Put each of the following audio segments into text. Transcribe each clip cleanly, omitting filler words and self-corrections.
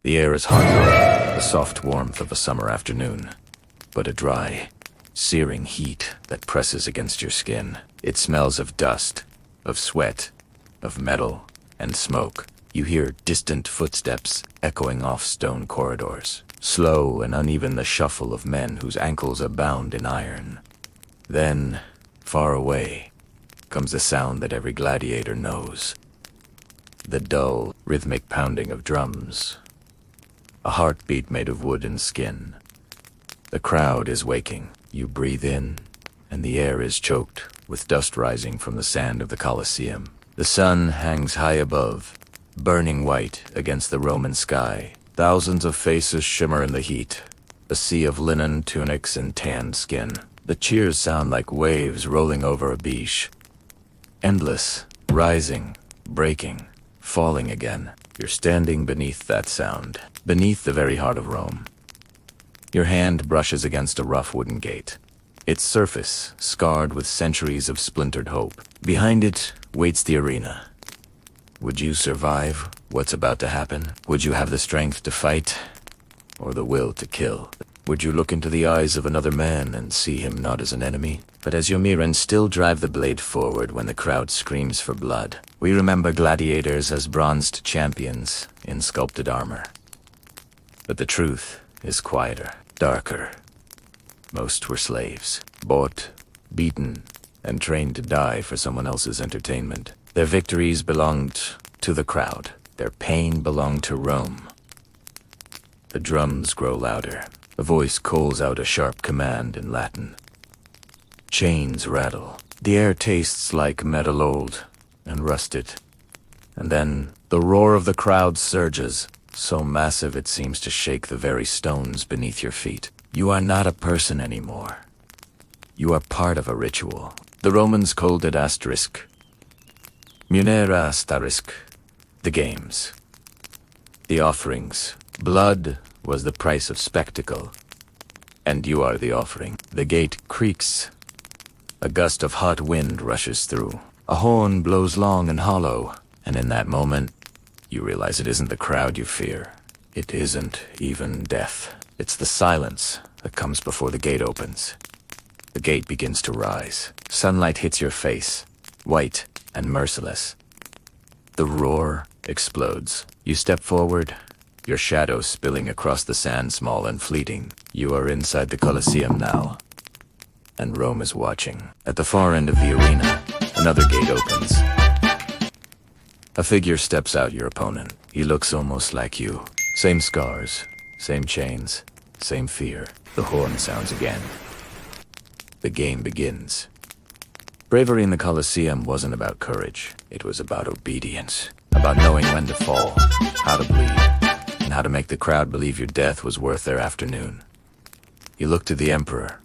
The air is hot, the soft warmth of a summer afternoon, but a dry, searing heat that presses against your skin. It smells of dust, of sweat, of metal, and smoke. You hear distant footsteps echoing off stone corridors. Slow and uneven the shuffle of men whose ankles are bound in iron. Then, far away, comes the sound that every gladiator knows. The dull, rhythmic pounding of drums. A heartbeat made of wood and skin. The crowd is waking. You breathe in, and the air is choked with dust rising from the sand of the Colosseum. The sun hangs high above, burning white against the Roman sky. Thousands of faces shimmer in the heat, a sea of linen tunics and tanned skin. The cheers sound like waves rolling over a beach. Endless, rising, breaking, falling again. You're standing beneath that sound, beneath the very heart of Rome. Your hand brushes against a rough wooden gate, its surface scarred with centuries of splintered hope. Behind it waits the arena. Would you survive what's about to happen? Would you have the strength to fight, or the will to kill? Would you look into the eyes of another man and see him not as an enemy, but as your mirror, and still drive the blade forward when the crowd screams for blood? We remember gladiators as bronzed champions in sculpted armor. But the truth is quieter, darker. Most were slaves, bought, beaten, and trained to die for someone else's entertainment. Their victories belonged to the crowd. Their pain belonged to Rome. The drums grow louder. A voice calls out a sharp command in Latin. Chains rattle. The air tastes like metal old and rusted. And then the roar of the crowd surges, so massive it seems to shake the very stones beneath your feet. You are not a person anymore. You are part of a ritual. The Romans called it asterisk. Munera asterisk. The games. The offerings. Blood was the price of spectacle. And you are the offering. The gate creaks. A gust of hot wind rushes through. A horn blows long and hollow. And in that moment, you realize it isn't the crowd you fear. It isn't even death. It's the silence that comes before the gate opens. The gate begins to rise. Sunlight hits your face, white and merciless. The roar explodes. You step forward, your shadow spilling across the sand, small and fleeting. You are inside the Colosseum now, and Rome is watching. At the far end of the arena, another gate opens. A figure steps out, your opponent. He looks almost like you. Same scars, same chains, same fear. The horn sounds again. The game begins. Bravery in the Colosseum wasn't about courage. It was about obedience. About knowing when to fall, how to bleed, and how to make the crowd believe your death was worth their afternoon. You look to the Emperor.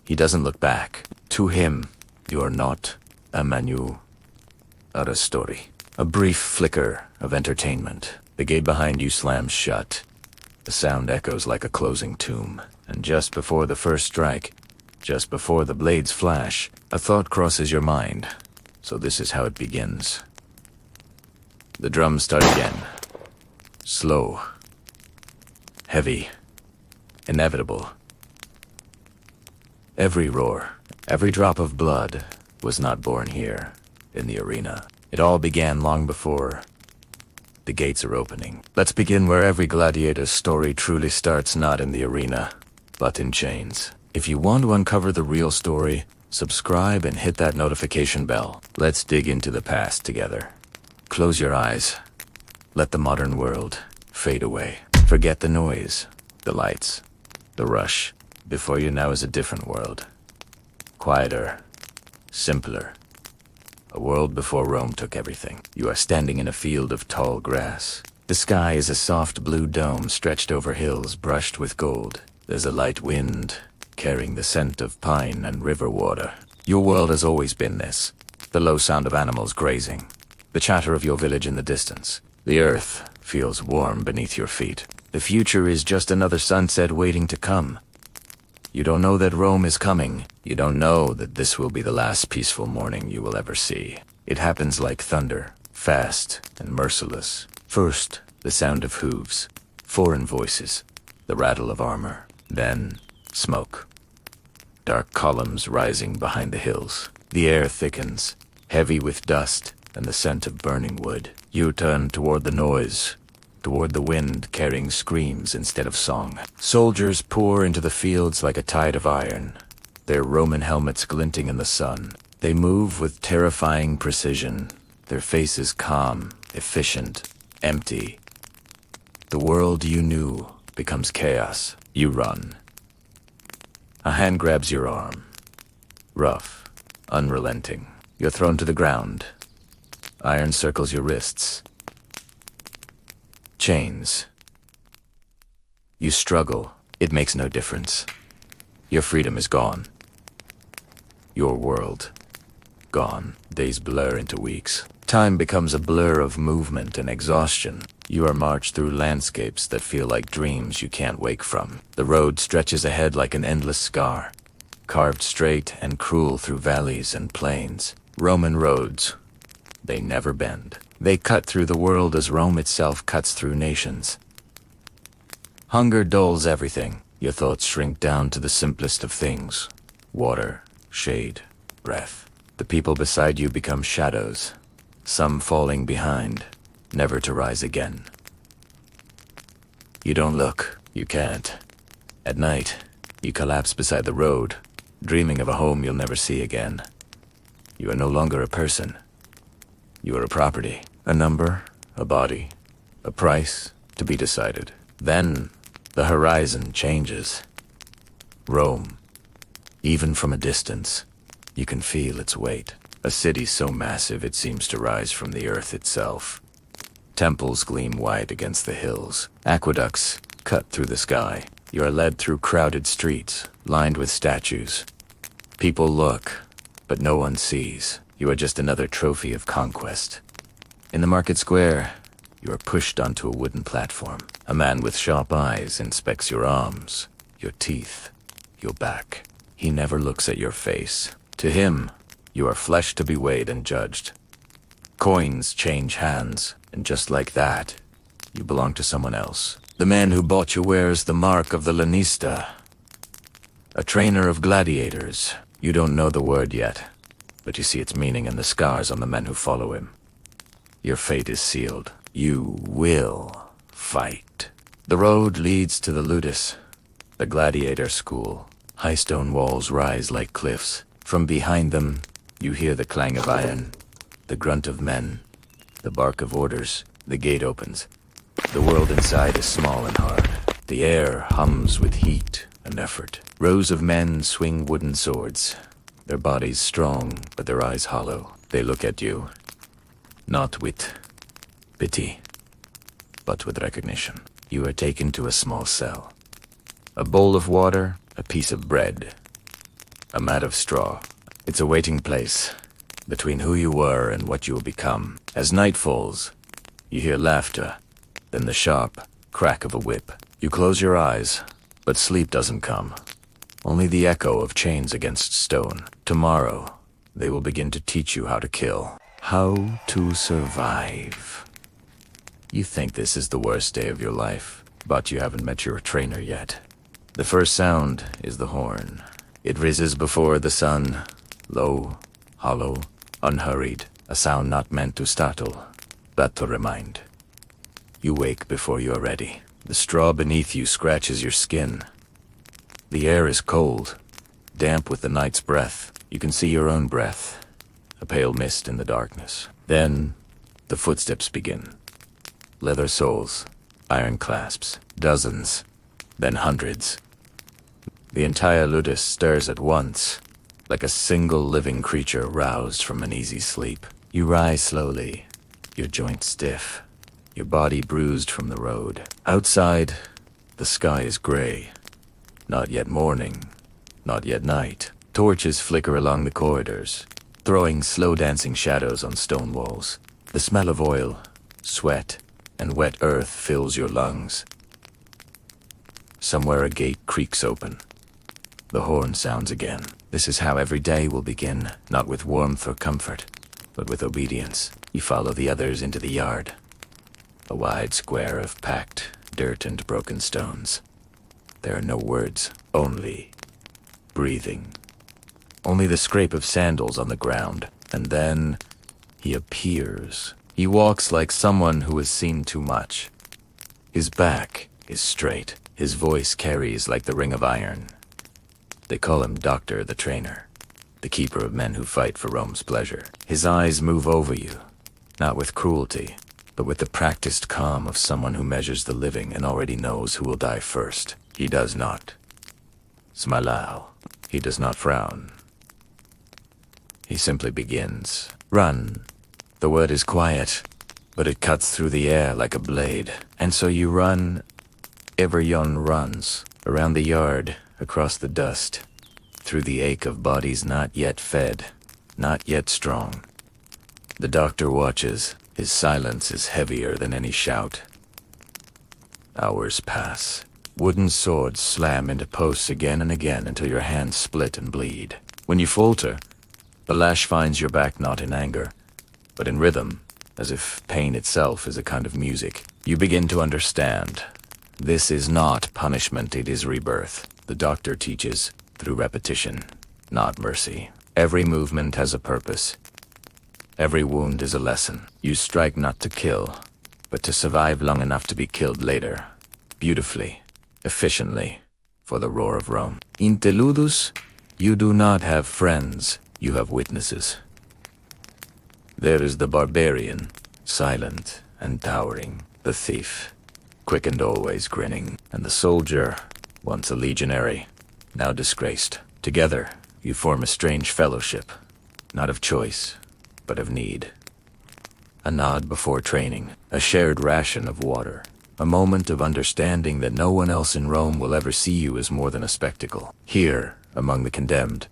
He doesn't look back. To him, you are not a manu, or a story. A brief flicker of entertainment. The gate behind you slams shut. The sound echoes like a closing tomb. And just before the first strike, just before the blades flash, a thought crosses your mind. So this is how it begins. The drums start again. Slow. Heavy. Inevitable. Every roar, every drop of blood was not born here, in the arena. It all began long before. The gates are opening. Let's begin where every gladiator's story truly starts, not in the arena, but in chains. If you want to uncover the real story, subscribe and hit that notification bell. Let's dig into the past together. Close your eyes. Let the modern world fade away. Forget the noise, the lights, the rush. Before you now is a different world. Quieter, simpler. A world before Rome took everything. You are standing in a field of tall grass. The sky is a soft blue dome stretched over hills brushed with gold. There's a light wind, carrying the scent of pine and river water. Your world has always been this. The low sound of animals grazing. The chatter of your village in the distance. The earth feels warm beneath your feet. The future is just another sunset waiting to come. You don't know that Rome is coming. You don't know that this will be the last peaceful morning you will ever see. It happens like thunder, fast and merciless. First, the sound of hooves. Foreign voices, the rattle of armor, then smoke. Dark columns rising behind the hills. The air thickens, heavy with dust and the scent of burning wood. You turn toward the noise, toward the wind carrying screams instead of song. Soldiers pour into the fields like a tide of iron, their Roman helmets glinting in the sun. They move with terrifying precision, their faces calm, efficient, empty. The world you knew becomes chaos. You run. A hand grabs your arm. Rough, unrelenting. You're thrown to the ground. Iron circles your wrists. Chains. You struggle. It makes no difference. Your freedom is gone. Your world. Gone. Days blur into weeks. Time becomes a blur of movement and exhaustion. You are marched through landscapes that feel like dreams you can't wake from. The road stretches ahead like an endless scar, carved straight and cruel through valleys and plains. Roman roads. They never bend. They cut through the world as Rome itself cuts through nations. Hunger dulls everything. Your thoughts shrink down to the simplest of things. Water, shade, breath. The people beside you become shadows, some falling behind, never to rise again. You don't look. You can't. At night, you collapse beside the road, dreaming of a home you'll never see again. You are no longer a person. You are a property, a number, a body, a price to be decided. Then, the horizon changes. Rome, even from a distance, you can feel its weight. A city so massive it seems to rise from the earth itself. Temples gleam white against the hills. Aqueducts cut through the sky. You are led through crowded streets, lined with statues. People look, but no one sees. You are just another trophy of conquest. In the market square, you are pushed onto a wooden platform. A man with sharp eyes inspects your arms, your teeth, your back. He never looks at your face. To him, you are flesh to be weighed and judged. Coins change hands, and just like that, you belong to someone else. The man who bought you wears the mark of the lanista, a trainer of gladiators. You don't know the word yet, but you see its meaning in the scars on the men who follow him. Your fate is sealed. You will fight. The road leads to the ludus, the gladiator school. High stone walls rise like cliffs. From behind them, you hear the clang of iron, the grunt of men, the bark of orders. The gate opens. The world inside is small and hard. The air hums with heat and effort. Rows of men swing wooden swords, their bodies strong, but their eyes hollow. They look at you, not with pity, but with recognition. You are taken to a small cell. A bowl of water, a piece of bread, a mat of straw. It's a waiting place between who you were and what you will become. As night falls, you hear laughter, then the sharp crack of a whip. You close your eyes, but sleep doesn't come. Only the echo of chains against stone. Tomorrow, they will begin to teach you how to kill, how to survive. You think this is the worst day of your life, but you haven't met your trainer yet. The first sound is the horn. It rises before the sun, low, hollow, unhurried, a sound not meant to startle, but to remind. You wake before you are ready. The straw beneath you scratches your skin. The air is cold, damp with the night's breath. You can see your own breath, a pale mist in the darkness. Then, the footsteps begin. Leather soles, iron clasps, dozens, then hundreds. The entire ludus stirs at once, like a single living creature roused from an easy sleep. You rise slowly, your joints stiff, your body bruised from the road. Outside, the sky is gray. Not yet morning, not yet night. Torches flicker along the corridors, throwing slow-dancing shadows on stone walls. The smell of oil, sweat, and wet earth fills your lungs. Somewhere a gate creaks open. The horn sounds again. This is how every day will begin, not with warmth or comfort, but with obedience. You follow the others into the yard. A wide square of packed, dirt and broken stones. There are no words, only breathing. Only the scrape of sandals on the ground. And then he appears. He walks like someone who has seen too much. His back is straight. His voice carries like the ring of iron. They call him Doctor the Trainer, the keeper of men who fight for Rome's pleasure. His eyes move over you, not with cruelty, but with the practiced calm of someone who measures the living and already knows who will die first. He does not smile. He does not frown. He simply begins. Run. The word is quiet, but it cuts through the air like a blade. And so you run. Everyone runs. Around the yard, across the dust, through the ache of bodies not yet fed, not yet strong. The doctor watches. His silence is heavier than any shout. Hours pass. Wooden swords slam into posts again and again until your hands split and bleed. When you falter, the lash finds your back not in anger, but in rhythm, as if pain itself is a kind of music. You begin to understand. This is not punishment, it is rebirth. The doctor teaches through repetition, not mercy. Every movement has a purpose. Every wound is a lesson. You strike not to kill, but to survive long enough to be killed later. Beautifully, efficiently, for the roar of Rome. In Teludus, you do not have friends, you have witnesses. There is the barbarian, silent and towering, the thief, quick and always grinning, and the soldier, once a legionary, now disgraced. Together, you form a strange fellowship, not of choice, but of need. A nod before training, a shared ration of water, a moment of understanding that no one else in Rome will ever see you as more than a spectacle. Here, among the condemned,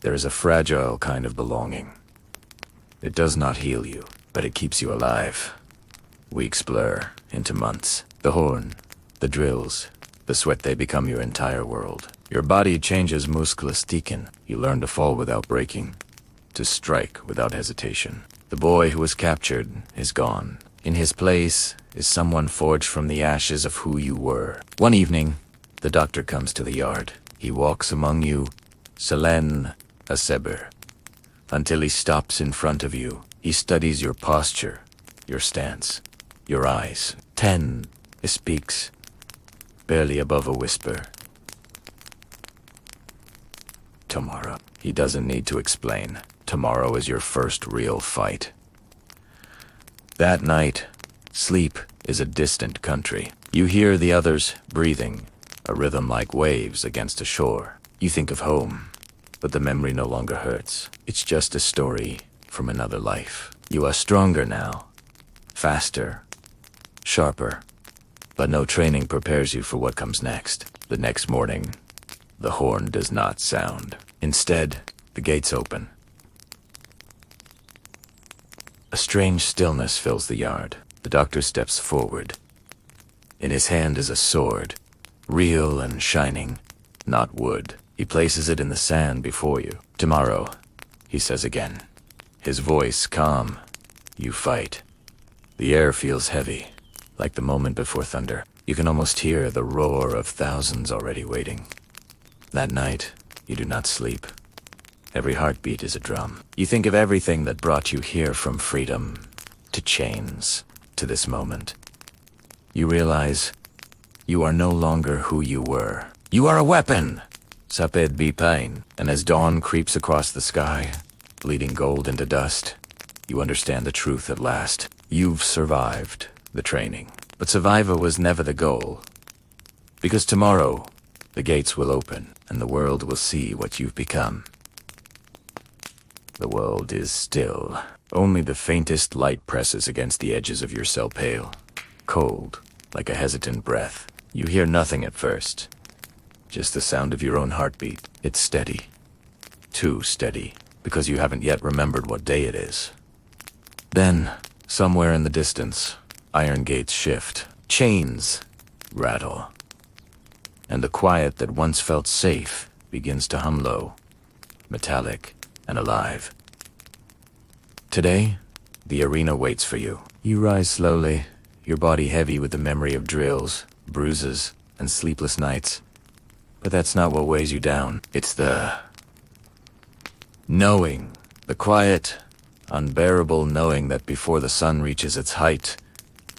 there is a fragile kind of belonging. It does not heal you, but it keeps you alive. Weeks blur into months. The horn, the drills, the sweat, they become your entire world. Your body changes musculastiken. You learn to fall without breaking, to strike without hesitation. The boy who was captured is gone. In his place is someone forged from the ashes of who you were. One evening, the doctor comes to the yard. He walks among you, Selen Aseber, until he stops in front of you. He studies your posture, your stance, your eyes. 10, he speaks, barely above a whisper. Tomorrow. He doesn't need to explain. Tomorrow is your first real fight. That night, sleep is a distant country. You hear the others breathing, a rhythm like waves against a shore. You think of home, but the memory no longer hurts. It's just a story from another life. You are stronger now, faster, sharper, but no training prepares you for what comes next. The next morning, the horn does not sound. Instead, the gates open. A strange stillness fills the yard. The doctor steps forward. In his hand is a sword, real and shining, not wood. He places it in the sand before you. Tomorrow, he says again. His voice calm. You fight. The air feels heavy, like the moment before thunder. You can almost hear the roar of thousands already waiting. That night, you do not sleep. Every heartbeat is a drum. You think of everything that brought you here, from freedom to chains to this moment. You realize you are no longer who you were. You are a weapon! Saped be pain. And as dawn creeps across the sky, bleeding gold into dust, you understand the truth at last. You've survived the training. But survival was never the goal. Because tomorrow, the gates will open, and the world will see what you've become. The world is still. Only the faintest light presses against the edges of your cell pale. Cold, like a hesitant breath. You hear nothing at first. Just the sound of your own heartbeat. It's steady. Too steady, because you haven't yet remembered what day it is. Then, somewhere in the distance, iron gates shift. Chains rattle. And the quiet that once felt safe begins to hum low, metallic and alive. Today, the arena waits for you. You rise slowly, your body heavy with the memory of drills, bruises, and sleepless nights. But that's not what weighs you down. It's the knowing, the quiet, unbearable knowing that before the sun reaches its height,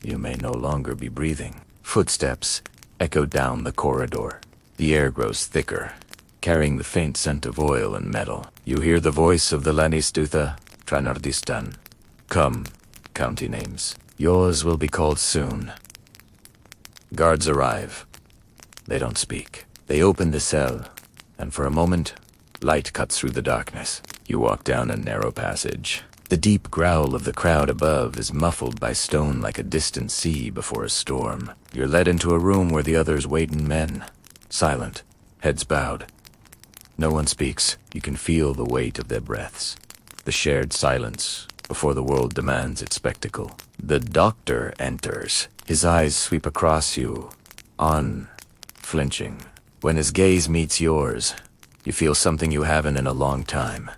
you may no longer be breathing. Footsteps echo down the corridor. The air grows thicker, carrying the faint scent of oil and metal. You hear the voice of the Lanistutha Tranardistan. Come, county names. Yours will be called soon. Guards arrive. They don't speak. They open the cell, and for a moment, light cuts through the darkness. You walk down a narrow passage. The deep growl of the crowd above is muffled by stone like a distant sea before a storm. You're led into a room where the others wait in men, silent, heads bowed. No one speaks. You can feel the weight of their breaths, the shared silence before the world demands its spectacle. The doctor enters. His eyes sweep across you, unflinching. When his gaze meets yours, you feel something you haven't in a long time.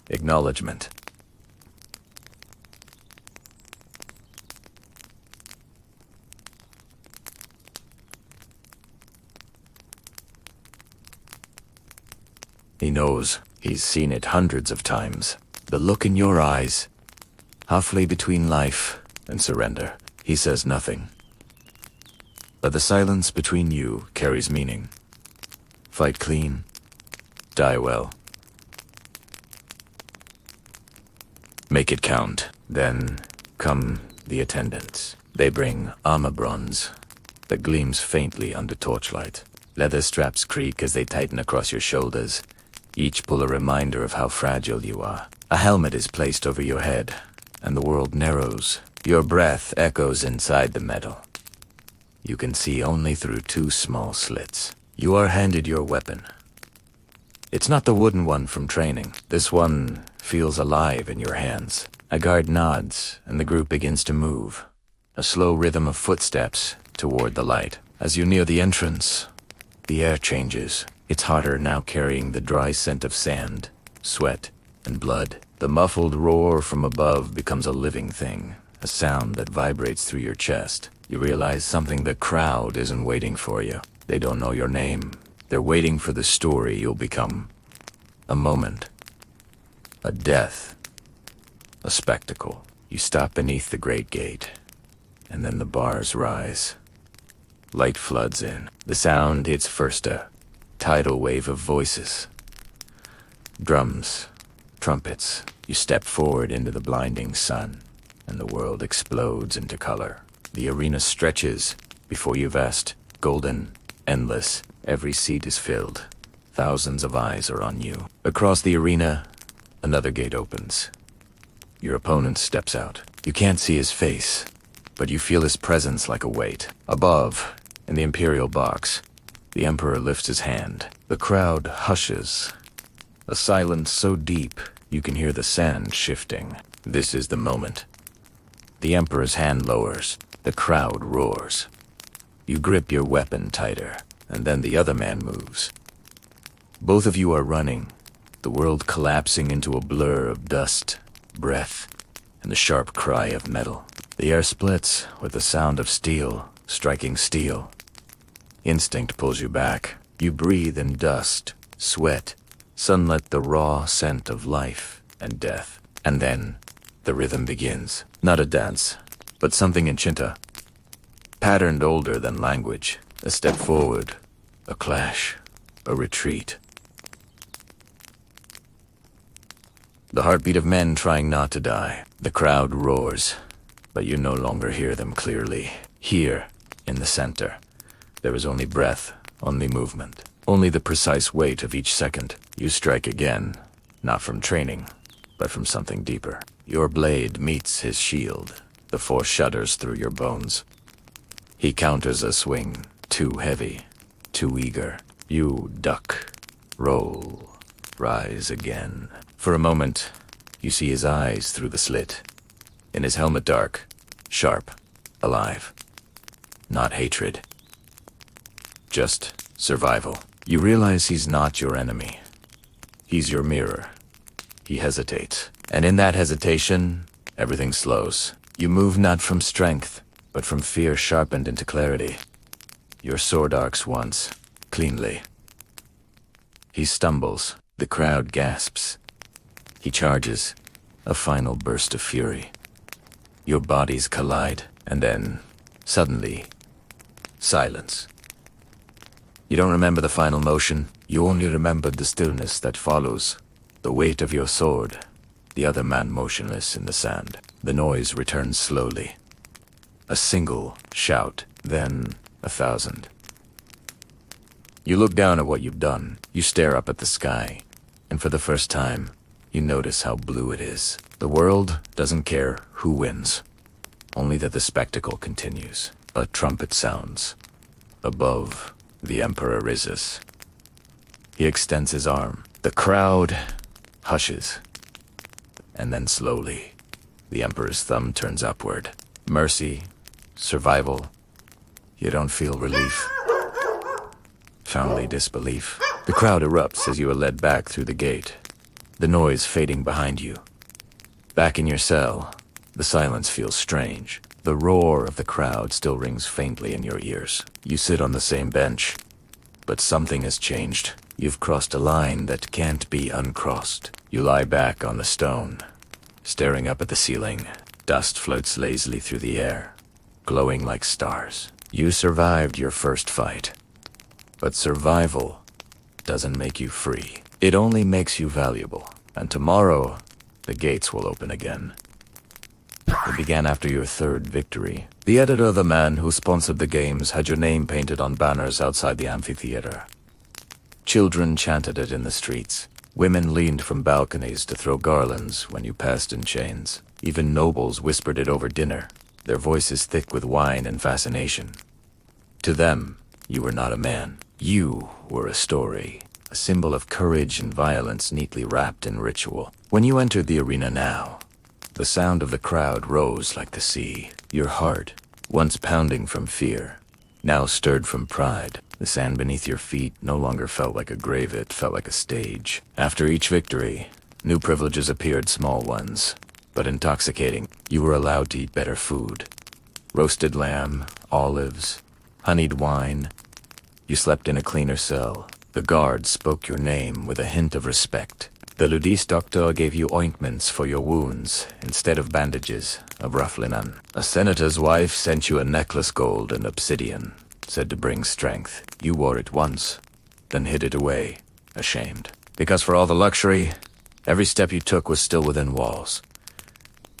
Acknowledgement. He knows. He's seen it hundreds of times. The look in your eyes, halfway between life and surrender. He says nothing. But the silence between you carries meaning. Fight clean. Die well. Make it count. Then come the attendants. They bring armor bronze that gleams faintly under torchlight. Leather straps creak as they tighten across your shoulders. Each pull a reminder of how fragile you are. A helmet is placed over your head, and the world narrows. Your breath echoes inside the metal. You can see only through two small slits. You are handed your weapon. It's not the wooden one from training. This one feels alive in your hands. A guard nods, and the group begins to move. A slow rhythm of footsteps toward the light. As you near the entrance, the air changes. It's hotter now, carrying the dry scent of sand, sweat, and blood. The muffled roar from above becomes a living thing, a sound that vibrates through your chest. You realize something: the crowd isn't waiting for you. They don't know your name. They're waiting for the story you'll become. A moment. A death. A spectacle. You stop beneath the great gate, and then the bars rise. Light floods in. The sound hits first a tidal wave of voices. Drums, trumpets. You step forward into the blinding sun, and the world explodes into color. The arena stretches before you vest, golden, endless. Every seat is filled. Thousands of eyes are on you. Across the arena, another gate opens. Your opponent steps out. You can't see his face, but you feel his presence like a weight. Above, in the Imperial box, the Emperor lifts his hand. The crowd hushes. A silence so deep, you can hear the sand shifting. This is the moment. The Emperor's hand lowers. The crowd roars. You grip your weapon tighter, and then the other man moves. Both of you are running, the world collapsing into a blur of dust, breath, and the sharp cry of metal. The air splits with the sound of steel striking steel. Instinct pulls you back. You breathe in dust, sweat, sunlit, the raw scent of life and death. And then the rhythm begins. Not a dance, but something in Chinta, patterned older than language. A step forward, a clash, a retreat. The heartbeat of men trying not to die. The crowd roars, but you no longer hear them clearly. Here, in the center, there is only breath, only movement, only the precise weight of each second. You strike again, not from training, but from something deeper. Your blade meets his shield. The force shudders through your bones. He counters a swing, too heavy, too eager. You duck, roll, rise again. For a moment, you see his eyes through the slit. In his helmet, dark, sharp, alive. Not hatred. Just survival. You realize he's not your enemy. He's your mirror. He hesitates. And in that hesitation, everything slows. You move not from strength, but from fear sharpened into clarity. Your sword arcs once, cleanly. He stumbles. The crowd gasps. He charges. A final burst of fury. Your bodies collide, and then, suddenly, silence. You don't remember the final motion. You only remembered the stillness that follows. The weight of your sword. The other man motionless in the sand. The noise returns slowly. A single shout, then 1,000. You look down at what you've done. You stare up at the sky. And for the first time, you notice how blue it is. The world doesn't care who wins. Only that the spectacle continues. A trumpet sounds. Above, the Emperor rises. He extends his arm. The crowd hushes. And then slowly, the Emperor's thumb turns upward. Mercy, survival. You don't feel relief. Foundly disbelief. The crowd erupts as you are led back through the gate. The noise fading behind you. Back in your cell, the silence feels strange. The roar of the crowd still rings faintly in your ears. You sit on the same bench, but something has changed. You've crossed a line that can't be uncrossed. You lie back on the stone, staring up at the ceiling. Dust floats lazily through the air, glowing like stars. You survived your first fight, but survival doesn't make you free. It only makes you valuable, and tomorrow, the gates will open again. It began after your third victory. The editor of the man who sponsored the games had your name painted on banners outside the amphitheater. Children chanted it in the streets. Women leaned from balconies to throw garlands when you passed in chains. Even nobles whispered it over dinner, their voices thick with wine and fascination. To them, you were not a man. You were a story. A symbol of courage and violence neatly wrapped in ritual. When you entered the arena now, the sound of the crowd rose like the sea. Your heart, once pounding from fear, now stirred from pride. The sand beneath your feet no longer felt like a grave, it felt like a stage. After each victory, new privileges appeared, small ones, but intoxicating. You were allowed to eat better food. Roasted lamb, olives, honeyed wine. You slept in a cleaner cell. The guards spoke your name with a hint of respect. The ludist doctor gave you ointments for your wounds instead of bandages of rough linen. A senator's wife sent you a necklace gold and obsidian, said to bring strength. You wore it once, then hid it away, ashamed. Because for all the luxury, every step you took was still within walls.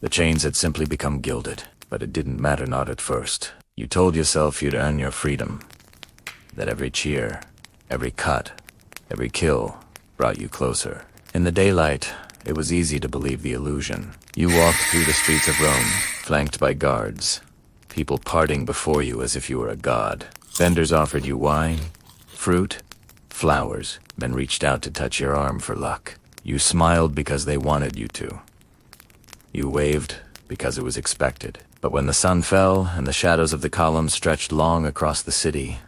The chains had simply become gilded, but it didn't matter, not at first. You told yourself you'd earn your freedom, that every cheer, every cut, every kill brought you closer. In the daylight, it was easy to believe the illusion. You walked through the streets of Rome, flanked by guards, people parting before you as if you were a god. Vendors offered you wine, fruit, flowers, men reached out to touch your arm for luck. You smiled because they wanted you to. You waved because it was expected. But when the sun fell and the shadows of the columns stretched long across the city,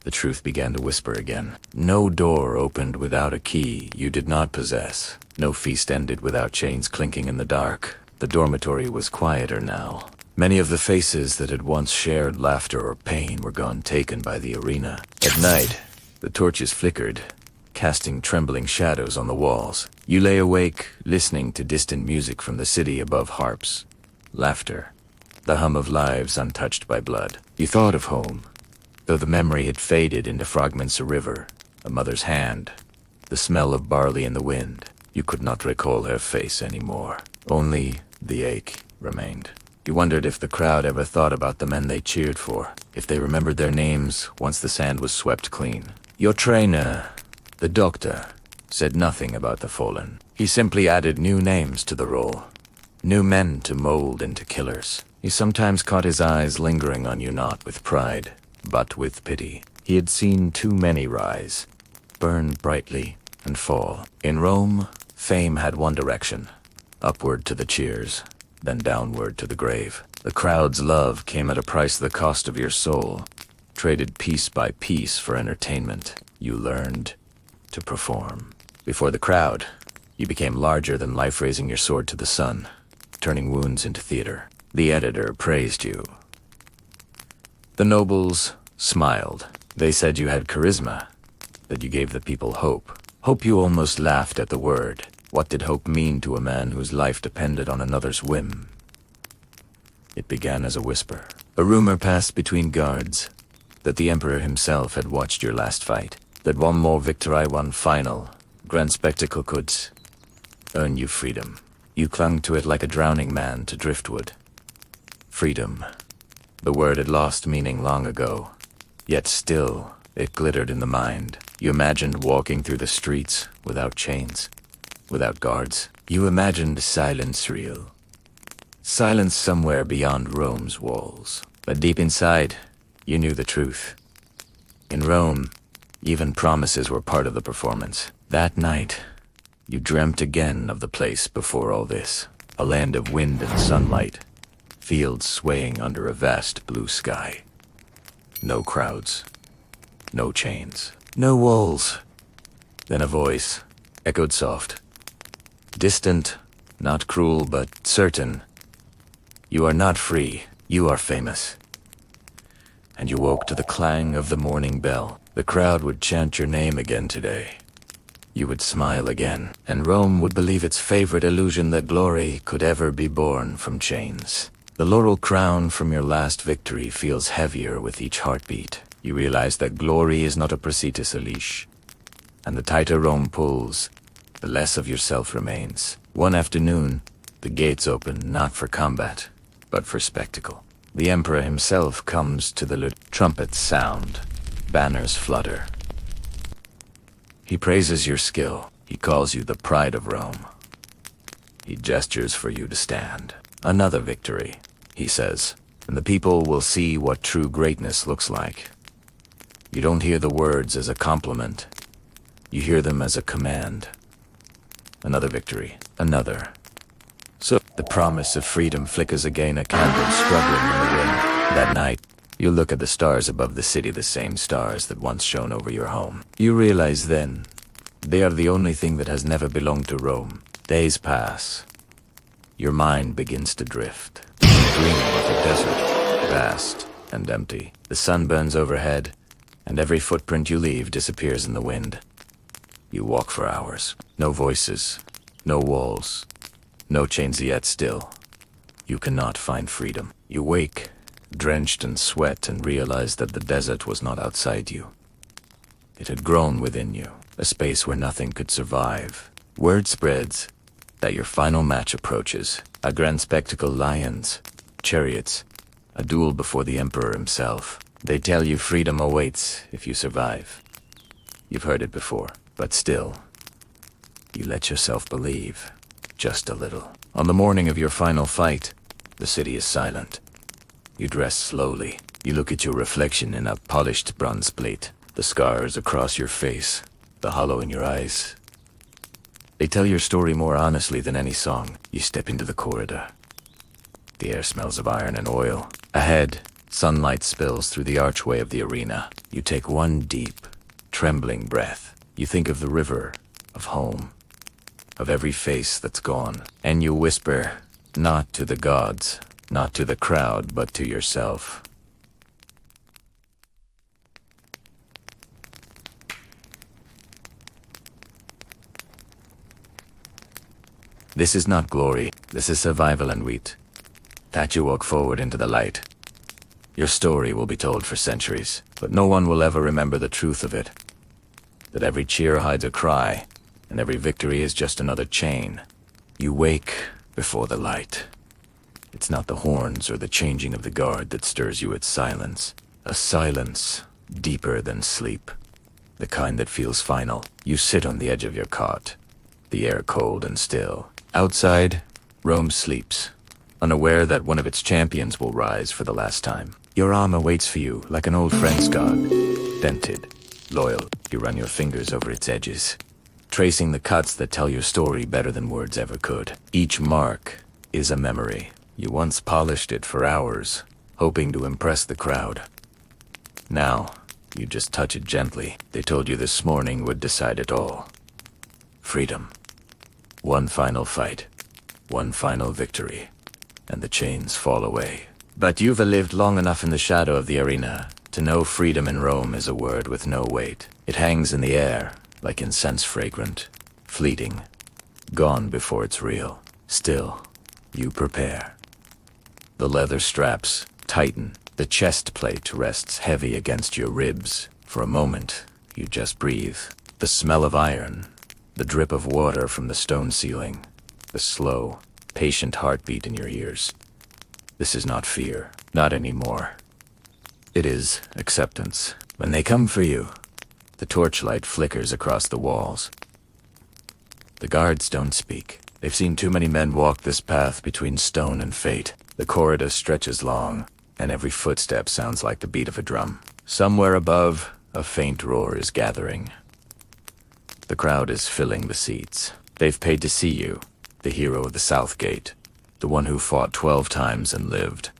the truth began to whisper again. No door opened without a key you did not possess. No feast ended without chains clinking in the dark. The dormitory was quieter now. Many of the faces that had once shared laughter or pain were gone, taken by the arena. At night, the torches flickered, casting trembling shadows on the walls. You lay awake, listening to distant music from the city above, harps, laughter, the hum of lives untouched by blood. You thought of home, though the memory had faded into fragments of river, a mother's hand, the smell of barley in the wind. You could not recall her face anymore. Only the ache remained. You wondered if the crowd ever thought about the men they cheered for, if they remembered their names once the sand was swept clean. Your trainer, the doctor, said nothing about the fallen. He simply added new names to the roll, new men to mold into killers. He sometimes caught his eyes lingering on you, not with pride, but with pity. He had seen too many rise, burn brightly, and fall. In Rome, fame had one direction, upward to the cheers, then downward to the grave. The crowd's love came at a price, the cost of your soul, traded piece by piece for entertainment. You learned to perform. Before the crowd, You became larger than life, raising your sword to the sun, turning wounds into theater. The editor praised you. The nobles smiled. They said you had charisma, that you gave the people hope. Hope. You almost laughed at the word. What did hope mean to a man whose life depended on another's whim? It began as a whisper. A rumor passed between guards that the Emperor himself had watched your last fight, that one more victory, one final grand spectacle could earn you freedom. You clung to it like a drowning man to driftwood. Freedom. The word had lost meaning long ago, yet still it glittered in the mind. You imagined walking through the streets without chains, without guards. You imagined silence real. Silence somewhere beyond Rome's walls. But deep inside, you knew the truth. In Rome, even promises were part of the performance. That night, you dreamt again of the place before all this. A land of wind and sunlight, fields swaying under a vast blue sky. No crowds, no chains, no walls. Then a voice echoed soft, distant, not cruel, but certain. You are not free, you are famous. And you woke to the clang of the morning bell. The crowd would chant your name again today. You would smile again, and Rome would believe its favorite illusion that glory could ever be born from chains. The laurel crown from your last victory feels heavier with each heartbeat. You realize that glory is not a precipice, a leash. And the tighter Rome pulls, the less of yourself remains. One afternoon, the gates open not for combat, but for spectacle. The Emperor himself comes to the ludi. Trumpets sound, banners flutter. He praises your skill. He calls you the pride of Rome. He gestures for you to stand. Another victory, he says, and the people will see what true greatness looks like. You don't hear the words as a compliment. You hear them as a command. Another victory, another. So the promise of freedom flickers again, a candle struggling in the wind. That night, you look at the stars above the city, the same stars that once shone over your home. You realize then, they are the only thing that has never belonged to Rome. Days pass. Your mind begins to drift. Dreaming of a desert, vast and empty. The sun burns overhead, and every footprint you leave disappears in the wind. You walk for hours. No voices, no walls, no chains, yet still. You cannot find freedom. You wake, drenched in sweat, and realize that the desert was not outside you. It had grown within you, a space where nothing could survive. Word spreads that your final match approaches. A grand spectacle, lions, chariots, a duel before the Emperor himself. They tell you freedom awaits if you survive. You've heard it before, but still, you let yourself believe, just a little. On the morning of your final fight, the city is silent. You dress slowly. You look at your reflection in a polished bronze plate. The scars across your face, the hollow in your eyes. They tell your story more honestly than any song. You step into the corridor. The air smells of iron and oil. Ahead, sunlight spills through the archway of the arena. You take one deep, trembling breath. You think of the river, of home, of every face that's gone. And you whisper, not to the gods, not to the crowd, but to yourself. This is not glory. This is survival and wheat. That you walk forward into the light. Your story will be told for centuries, but no one will ever remember the truth of it. That every cheer hides a cry, and every victory is just another chain. You wake before the light. It's not the horns or the changing of the guard that stirs you, it's silence. A silence deeper than sleep. The kind that feels final. You sit on the edge of your cot, the air cold and still. Outside, Rome sleeps, unaware that one of its champions will rise for the last time. Your armor waits for you like an old friend's guard. Dented, loyal, you run your fingers over its edges, tracing the cuts that tell your story better than words ever could. Each mark is a memory. You once polished it for hours, hoping to impress the crowd. Now, you just touch it gently. They told you this morning would decide it all. Freedom. One final fight, one final victory, and the chains fall away. But you've lived long enough in the shadow of the arena to know freedom in Rome is a word with no weight. It hangs in the air, like incense fragrant, fleeting, gone before it's real. Still, you prepare. The leather straps tighten, the chest plate rests heavy against your ribs. For a moment, you just breathe. The smell of iron, the drip of water from the stone ceiling, the slow, patient heartbeat in your ears. This is not fear, not anymore. It is acceptance. When they come for you, the torchlight flickers across the walls. The guards don't speak. They've seen too many men walk this path between stone and fate. The corridor stretches long, and every footstep sounds like the beat of a drum. Somewhere above, a faint roar is gathering. The crowd is filling the seats. They've paid to see you, the hero of the South Gate, the one who fought 12 times and lived.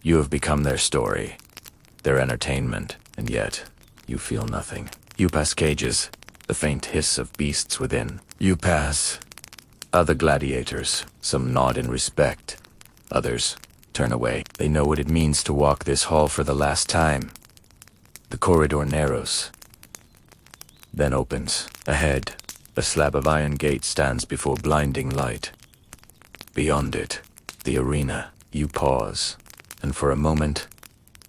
You have become their story, their entertainment, and yet you feel nothing. You pass cages, the faint hiss of beasts within. You pass other gladiators. Some nod in respect. Others turn away. They know what it means to walk this hall for the last time. The corridor narrows, then opens. Ahead, a slab of iron gate stands before blinding light. Beyond it, the arena. You pause, and for a moment,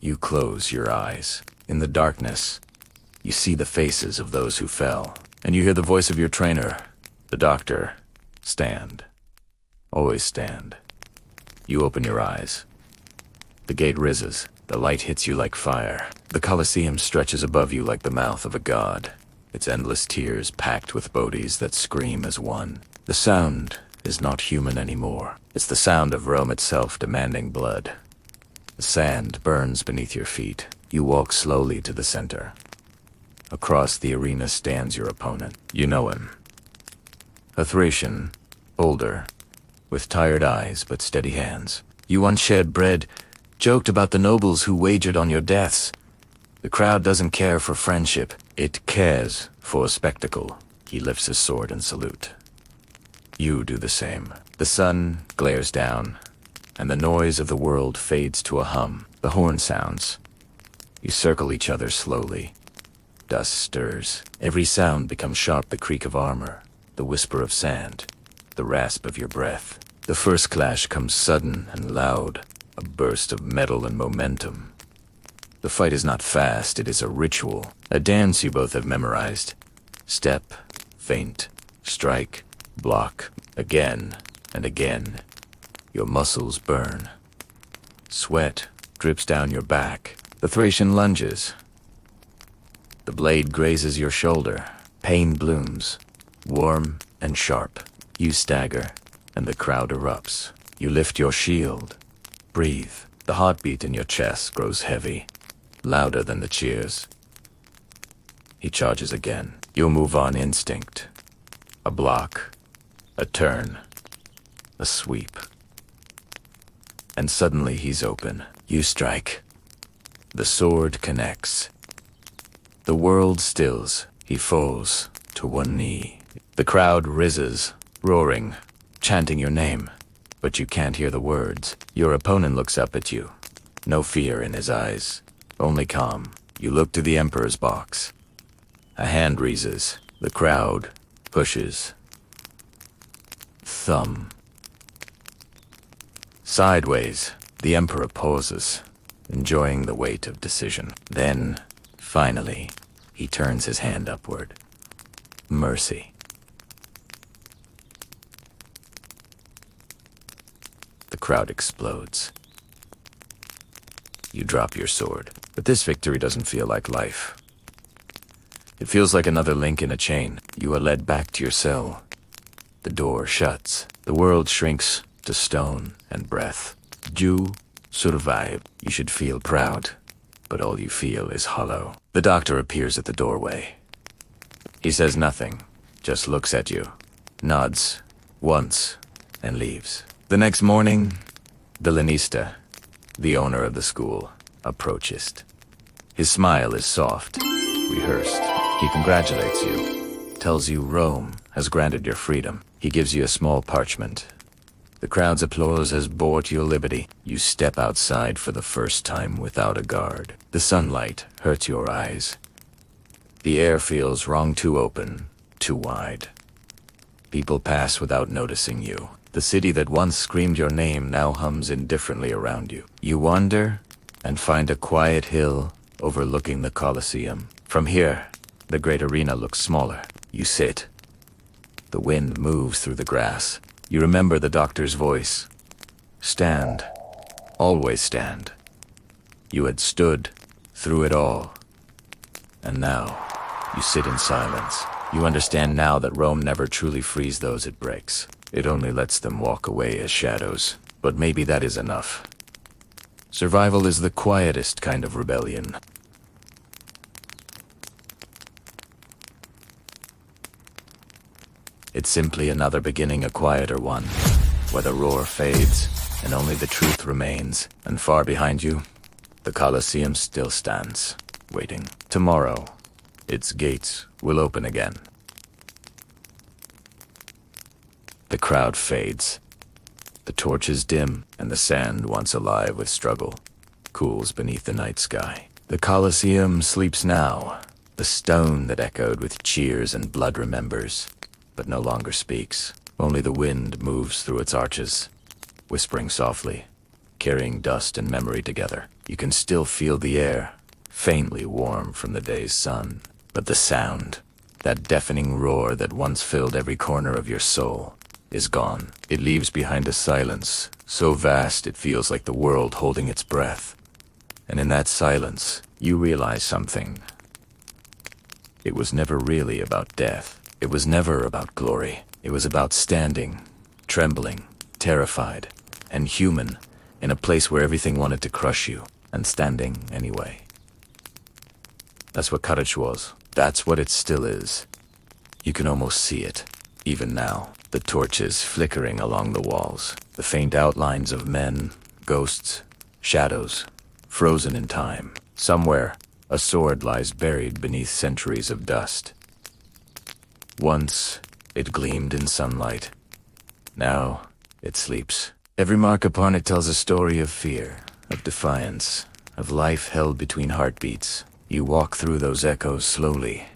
you close your eyes. In the darkness, you see the faces of those who fell, and you hear the voice of your trainer, the doctor. Stand. Always stand. You open your eyes. The gate rises. The light hits you like fire. The Colosseum stretches above you like the mouth of a god, its endless tiers packed with bodies that scream as one. The sound is not human anymore. It's the sound of Rome itself demanding blood. The sand burns beneath your feet. You walk slowly to the center. Across the arena stands your opponent. You know him. A Thracian, older, with tired eyes but steady hands. You once shared bread, joked about the nobles who wagered on your deaths. The crowd doesn't care for friendship. It cares for spectacle. He lifts his sword in salute. You do the same. The sun glares down, and the noise of the world fades to a hum. The horn sounds. You circle each other slowly. Dust stirs. Every sound becomes sharp, the creak of armor, the whisper of sand, the rasp of your breath. The first clash comes sudden and loud, a burst of metal and momentum. The fight is not fast, it is a ritual, a dance you both have memorized. Step, feint, strike, block, again and again. Your muscles burn. Sweat drips down your back. The Thracian lunges. The blade grazes your shoulder. Pain blooms, warm and sharp. You stagger, and the crowd erupts. You lift your shield. Breathe. The heartbeat in your chest grows heavy, louder than the cheers. He charges again. You'll move on instinct. A block, a turn, a sweep. And suddenly he's open. You strike. The sword connects. The world stills. He falls to one knee. The crowd rises, roaring, chanting your name. But you can't hear the words. Your opponent looks up at you. No fear in his eyes, only calm. You look to the Emperor's box. A hand raises. The crowd pushes. Thumb. Sideways, the Emperor pauses, enjoying the weight of decision. Then, finally, he turns his hand upward. Mercy. The crowd explodes. You drop your sword, but this victory doesn't feel like life. It feels like another link in a chain. You are led back to your cell. The door shuts. The world shrinks to stone and breath. You survived. You should feel proud, but all you feel is hollow. The doctor appears at the doorway. He says nothing, just looks at you, nods once, and leaves. The next morning, the lanista, the owner of the school, approaches. His smile is soft, rehearsed. He congratulates you, tells you Rome has granted your freedom. He gives you a small parchment. The crowd's applause has bore to your liberty. You step outside for the first time without a guard. The sunlight hurts your eyes. The air feels wrong, too open, too wide. People pass without noticing you. The city that once screamed your name now hums indifferently around you. You wander and find a quiet hill overlooking the Colosseum. From here, the great arena looks smaller. You sit. The wind moves through the grass. You remember the doctor's voice. Stand. Always stand. You had stood through it all. And now, you sit in silence. You understand now that Rome never truly frees those it breaks. It only lets them walk away as shadows. But maybe that is enough. Survival is the quietest kind of rebellion. It's simply another beginning, a quieter one, where the roar fades and only the truth remains. And far behind you, the Colosseum still stands, waiting. Tomorrow, its gates will open again. The crowd fades. The torches dim, and the sand, once alive with struggle, cools beneath the night sky. The Colosseum sleeps now. The stone that echoed with cheers and blood remembers, but no longer speaks. Only the wind moves through its arches, whispering softly, carrying dust and memory together. You can still feel the air, faintly warm from the day's sun. But the sound, that deafening roar that once filled every corner of your soul, is gone. It leaves behind a silence so vast it feels like the world holding its breath. And in that silence, you realize something. It was never really about death. It was never about glory. It was about standing, trembling, terrified, and human, in a place where everything wanted to crush you, and standing anyway. That's what courage was. That's what it still is. You can almost see it, even now. The torches flickering along the walls, the faint outlines of men, ghosts, shadows, frozen in time. Somewhere, a sword lies buried beneath centuries of dust. Once, it gleamed in sunlight. Now, it sleeps. Every mark upon it tells a story of fear, of defiance, of life held between heartbeats. You walk through those echoes slowly,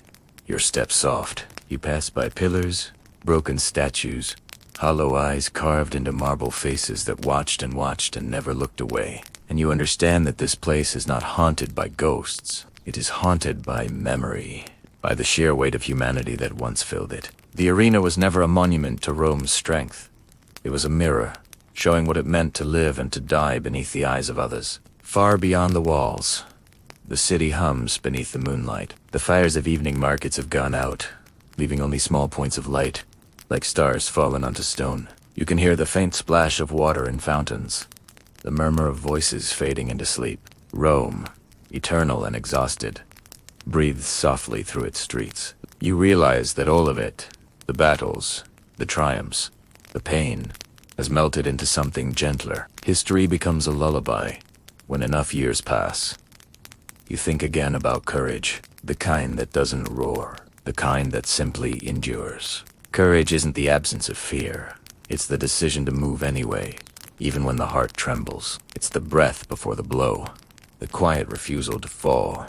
your steps soft. You pass by pillars, broken statues, hollow eyes carved into marble faces that watched and never looked away. And you understand that this place is not haunted by ghosts. It is haunted by memory, by the sheer weight of humanity that once filled it. The arena was never a monument to Rome's strength. It was a mirror, showing what it meant to live and to die beneath the eyes of others. Far beyond the walls, the city hums beneath the moonlight. The fires of evening markets have gone out, leaving only small points of light, like stars fallen onto stone. You can hear the faint splash of water in fountains, the murmur of voices fading into sleep. Rome, eternal and exhausted, breathes softly through its streets. You realize that all of it, the battles, the triumphs, the pain, has melted into something gentler. History becomes a lullaby when enough years pass. You think again about courage, the kind that doesn't roar, the kind that simply endures. Courage isn't the absence of fear. It's the decision to move anyway, even when the heart trembles. It's the breath before the blow, the quiet refusal to fall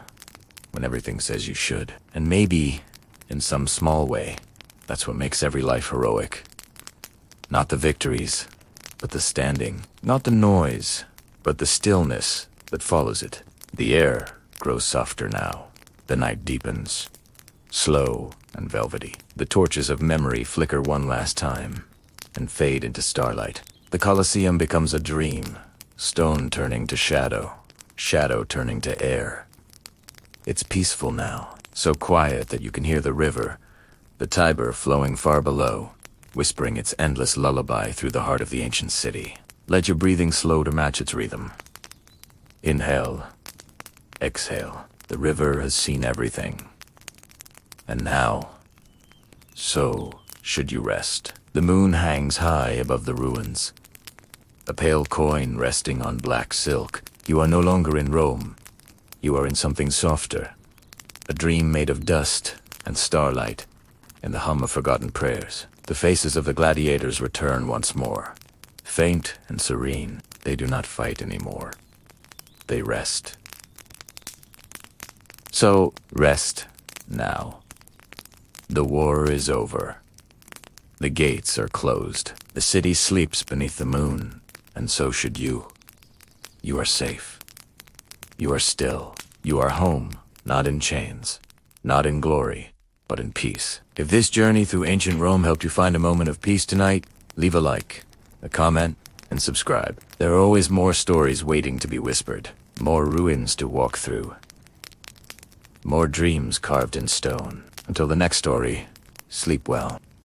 when everything says you should. And maybe, in some small way, that's what makes every life heroic. Not the victories, but the standing. Not the noise, but the stillness that follows it. The air grows softer now. The night deepens, slow and velvety. The torches of memory flicker one last time and fade into starlight. The Colosseum becomes a dream, stone turning to shadow, shadow turning to air. It's peaceful now, so quiet that you can hear the river, the Tiber flowing far below, whispering its endless lullaby through the heart of the ancient city. Let your breathing slow to match its rhythm. Inhale, exhale. The river has seen everything. And now, so should you rest. The moon hangs high above the ruins, a pale coin resting on black silk. You are no longer in Rome. You are in something softer, a dream made of dust and starlight and the hum of forgotten prayers. The faces of the gladiators return once more. Faint and serene, they do not fight anymore. They rest. So, rest now. The war is over. The gates are closed. The city sleeps beneath the moon, and so should you. You are safe. You are still. You are home, not in chains, not in glory, but in peace. If this journey through ancient Rome helped you find a moment of peace tonight, leave a like, a comment, and subscribe. There are always more stories waiting to be whispered, more ruins to walk through, more dreams carved in stone. Until the next story, sleep well.